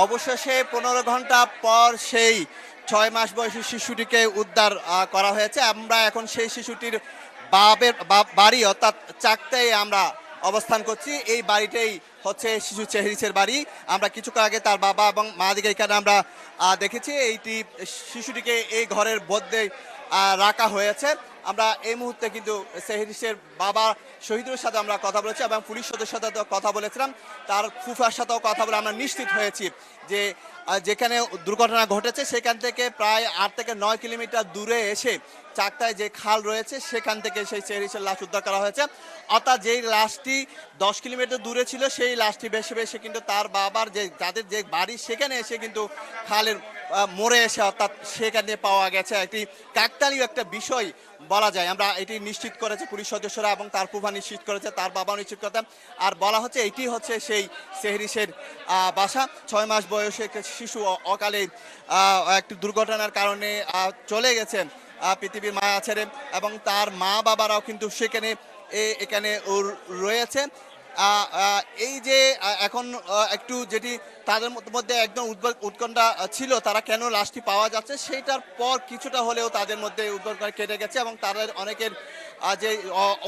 অবশেষে ১৫ ঘন্টা পর সেই ৬ মাস বয়সী শিশুটিকে উদ্ধার করা হয়েছে। আমরা এখন সেই শিশুটির বাড়ি অর্থাৎ চাকতায় আমরা অবস্থান করছি। এই বাড়িটাই হচ্ছে শিশু চেহরিসের বাড়ি। আমরা কিছুক্ষণ আগে তার বাবা এবং মা দিকে এখানে আমরা দেখেছি এইটি শিশুটিকে এই ঘরের মধ্যে রাখা হয়েছে। আমরা এই মুহূর্তে কিন্তু সেহরিসের বাবা শহীদুলের সাথে আমরা কথা বলেছি এবং পুলিশ সদস্যের সাথে কথা বলেছিলাম। তার ফুফার সাথেও কথা বলে আমরা নিশ্চিত হয়েছি যে যেখানে দুর্ঘটনা ঘটেছে সেখান থেকে প্রায় ৮ থেকে ৯ কিলোমিটার দূরে এসে চাকতায় যে খাল রয়েছে সেখান থেকে সেই চেহরিসের লাশ উদ্ধার করা হয়েছে। অর্থাৎ যেই লাশটি ১০ কিলোমিটার দূরে ছিল সেই লাশটি বেশি বেশি কিন্তু তার বাবার যাদের যে বাড়ি সেখানে এসে কিন্তু খালের মোড়ে এসে অর্থাৎ সেখানে পাওয়া গেছে। একটি কাকতালীয় একটা বিষয় বলা যায়। আমরা এটি নিশ্চিত করেছে পুলিশ সদস্যরা এবং তার ফুফা নিশ্চিত করেছে, তার বাবাও নিশ্চিত করেছে। আর বলা হচ্ছে এটি হচ্ছে সেই সেহরিসের বাসা। ৬ মাস বয়সে একটা শিশু অকালে একটি দুর্ঘটনার কারণে চলে গেছে পৃথিবীর মায়া ছেড়ে এবং তার মা বাবারাও কিন্তু সেখানে এখানে রয়েছে। এই যে এখন একটু যেটি তাদের মধ্যে একদম উৎকণ্ঠা ছিল তারা কেন লাশটি পাওয়া যাচ্ছে সেইটার পর কিছুটা হলেও তাদের মধ্যে উদ্বেগ কেটে গেছে এবং তাদের অনেকের যে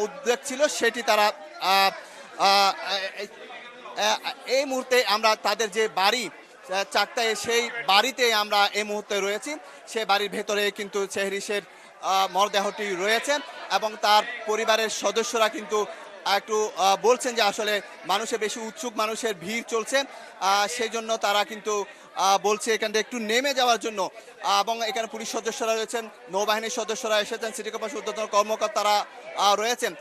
উদ্বেগ ছিল সেটি তারা এই মুহূর্তে আমরা তাদের যে বাড়ি চাকতায় সেই বাড়িতে আমরা এই মুহূর্তে রয়েছি। সেই বাড়ির ভেতরে কিন্তু চেহরিসের মরদেহটি রয়েছে এবং তার পরিবারের সদস্যরা কিন্তু একটু বলছেন যে আসলে মানুষের বেশি উৎসুক, মানুষের ভিড় চলছে, সেই জন্য তারা কিন্তু বলছে এখান থেকে একটু নেমে যাওয়ার জন্য। এবং এখানে পুলিশ সদস্যরা রয়েছেন, নৌবাহিনীর সদস্যরা এসেছেন, সিটি কর্পোরেশন ঊর্ধ্বতন কর্মকর্তারা রয়েছেন।